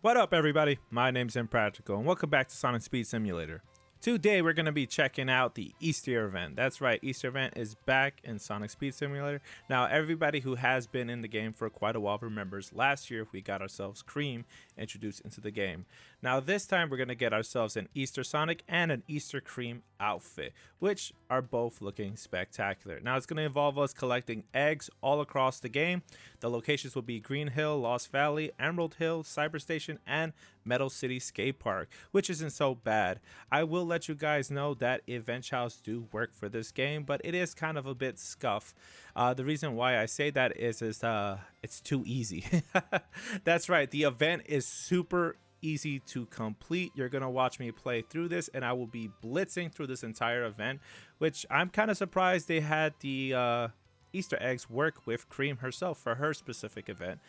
What up, everybody? My name's Impractical, and welcome back to Sonic Speed Simulator. Today, we're going to be checking out the Easter event. That's right, Easter event is back in Sonic Speed Simulator. Now, everybody who has been in the game for quite a while remembers last year we got ourselves Cream introduced into the game. Now, this time, we're going to get ourselves an Easter Sonic and an Easter Cream outfit, which are both looking spectacular. Now, it's going to involve us collecting eggs all across the game. The locations will be Green Hill, Lost Valley, Emerald Hill, Cyber Station, and Metal City Skate Park, which isn't so bad. I will let you guys know that event chows do work for this game, but it is kind of a bit scuff. The reason why I say that is it's too easy. That's right, the event is super easy to complete. You're gonna watch me play through this, and I will be blitzing through this entire event, which I'm kind of surprised they had the Easter eggs work with Cream herself for her specific event.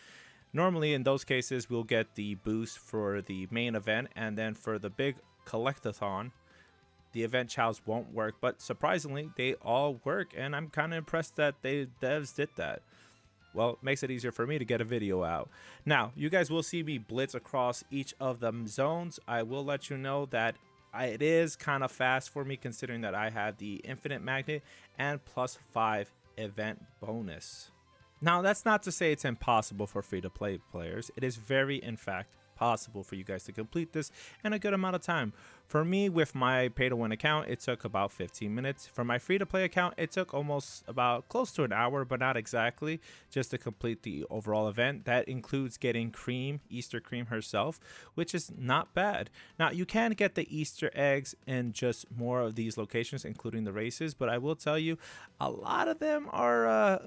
Normally in those cases we'll get the boost for the main event, and then for the big collectathon the event chows won't work, but surprisingly they all work, and I'm kind of impressed that devs did that. Well, it makes it easier for me to get a video out. Now, you guys will see me blitz across each of the zones. I will let you know that it is kind of fast for me, considering that I have the infinite magnet and +5 event bonus. Now, that's not to say it's impossible for free-to-play players. It is very, in fact, possible for you guys to complete this in a good amount of time. For me, with my pay-to-win account, it took about 15 minutes. For my free-to-play account, it took almost about close to an hour, but not exactly, just to complete the overall event. That includes getting Cream, Easter Cream herself, which is not bad. Now, you can get the Easter eggs in just more of these locations, including the races, but I will tell you, a lot of them are,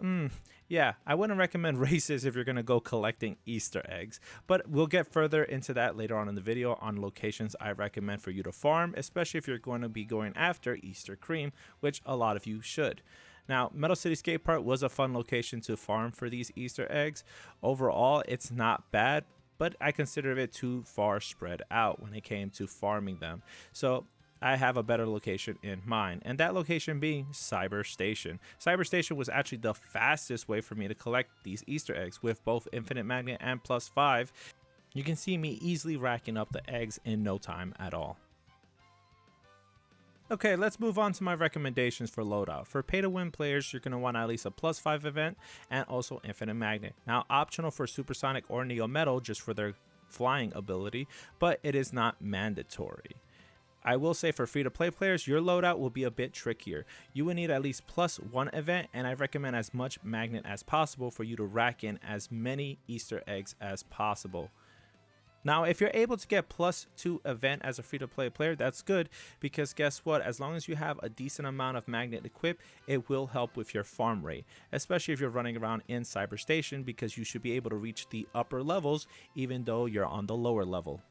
yeah, I wouldn't recommend races if you're going to go collecting Easter eggs, but we'll get further into that later on in the video on locations I recommend for you to farm, especially if you're going to be going after Easter Cream, which a lot of you should. Now, Metal City Skate Park was a fun location to farm for these Easter eggs. Overall, it's not bad, but I consider it too far spread out when it came to farming them. So I have a better location in mind, and that location being Cyber Station. Cyber Station was actually the fastest way for me to collect these Easter eggs with both Infinite Magnet and +5. You can see me easily racking up the eggs in no time at all. Okay, let's move on to my recommendations for loadout. For pay-to-win players, you're going to want at least a +5 event and also Infinite Magnet. Now, optional for Supersonic or Neo Metal just for their flying ability, but it is not mandatory. I will say for free-to-play players, your loadout will be a bit trickier. You will need at least +1 event, and I recommend as much magnet as possible for you to rack in as many Easter eggs as possible. Now, if you're able to get +2 event as a free-to-play player, that's good, because guess what? As long as you have a decent amount of magnet equipped, it will help with your farm rate, especially if you're running around in Cyber Station, because you should be able to reach the upper levels even though you're on the lower level.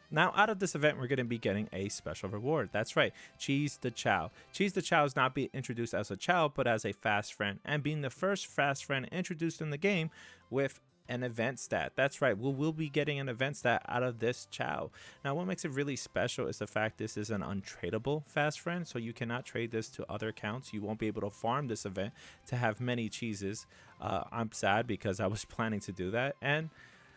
Now, out of this event, we're going to be getting a special reward. That's right, Cheese the Chow. Cheese the Chow is not being introduced as a Chow, but as a fast friend, and being the first fast friend introduced in the game with an event stat. That's right, we'll be getting an event stat out of this Chow. Now, what makes it really special is the fact this is an untradeable fast friend, so you cannot trade this to other accounts. You won't be able to farm this event to have many cheeses. I'm sad because I was planning to do that, and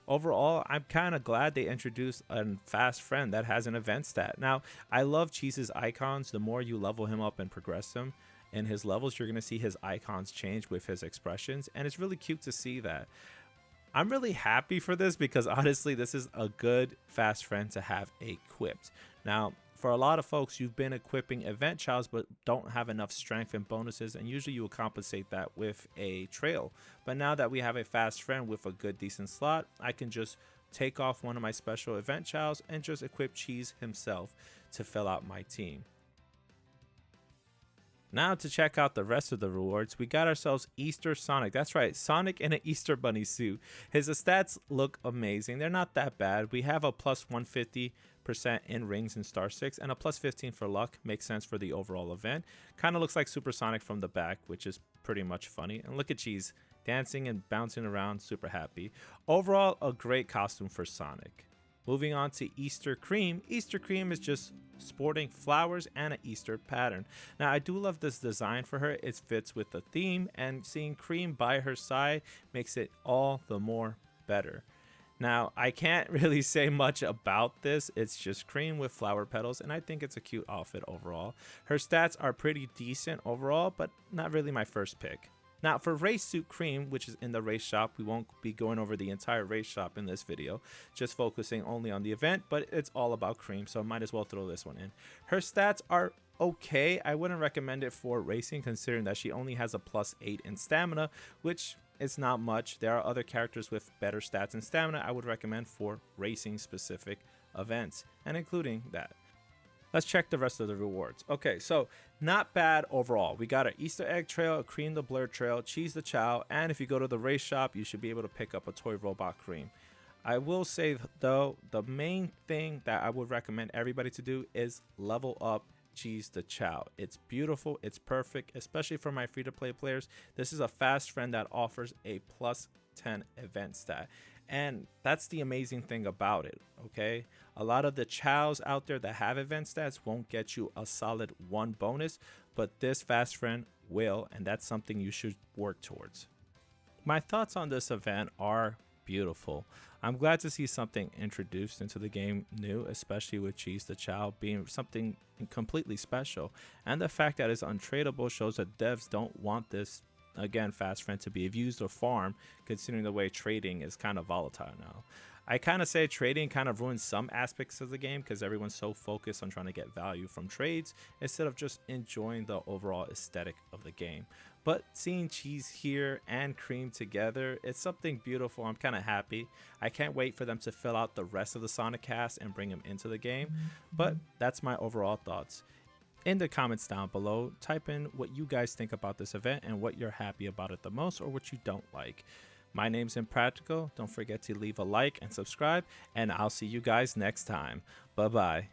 overall, I'm kind of glad they introduced a fast friend that has an event stat. Now, I love Cheese's icons. The more you level him up and progress him in his levels, you're going to see his icons change with his expressions, and it's really cute to see that. I'm really happy for this because honestly, this is a good fast friend to have equipped. Now, for a lot of folks, you've been equipping event chows but don't have enough strength and bonuses, and usually you will compensate that with a trail. But now that we have a fast friend with a good decent slot, I can just take off one of my special event chows and just equip Cheese himself to fill out my team. Now, to check out the rest of the rewards, we got ourselves Easter Sonic. That's right, Sonic in an Easter Bunny suit. His stats look amazing. They're not that bad. We have a +150% in rings and star 6 and a +15 for luck. Makes sense for the overall event. Kind of looks like Supersonic from the back, which is pretty much funny. And look at Cheese dancing and bouncing around, super happy. Overall, a great costume for Sonic. Moving on to Easter Cream. Easter Cream is just sporting flowers and an Easter pattern. Now, I do love this design for her. It fits with the theme, and seeing Cream by her side makes it all the more better. Now, I can't really say much about this. It's just Cream with flower petals, and I think it's a cute outfit overall. Her stats are pretty decent overall, but not really my first pick. Now, for Race Suit Cream, which is in the race shop, we won't be going over the entire race shop in this video, just focusing only on the event, but it's all about Cream, so I might as well throw this one in. Her stats are okay. I wouldn't recommend it for racing, considering that she only has a +8 in stamina, which is not much. There are other characters with better stats and stamina I would recommend for racing specific events, and including that. Let's check the rest of the rewards. Okay, so not bad overall. We got an Easter egg trail, a Cream the Blur trail, Cheese the Chow, and if you go to the race shop, you should be able to pick up a toy robot Cream. I will say though, the main thing that I would recommend everybody to do is level up Cheese the Chow. It's beautiful, it's perfect, especially for my free-to-play players. This is a fast friend that offers a +10 event stat, and that's the amazing thing about it. Okay, a lot of the Chows out there that have event stats won't get you a solid 1 bonus, but this fast friend will, and that's something you should work towards. My thoughts on this event are beautiful. I'm glad to see something introduced into the game new, especially with Cheese the Chow being something completely special, and the fact that it's untradeable shows that devs don't want this, again, fast friend to be abused or farmed, considering the way trading is kind of volatile now. I kind of say trading kind of ruins some aspects of the game because everyone's so focused on trying to get value from trades instead of just enjoying the overall aesthetic of the game. But seeing Cheese here and Cream together, it's something beautiful. I'm kind of happy. I can't wait for them to fill out the rest of the Sonic cast and bring them into the game. But that's my overall thoughts. In the comments down below, type in what you guys think about this event and what you're happy about it the most or what you don't like. My name's Impractical. Don't forget to leave a like and subscribe, and I'll see you guys next time. Bye-bye.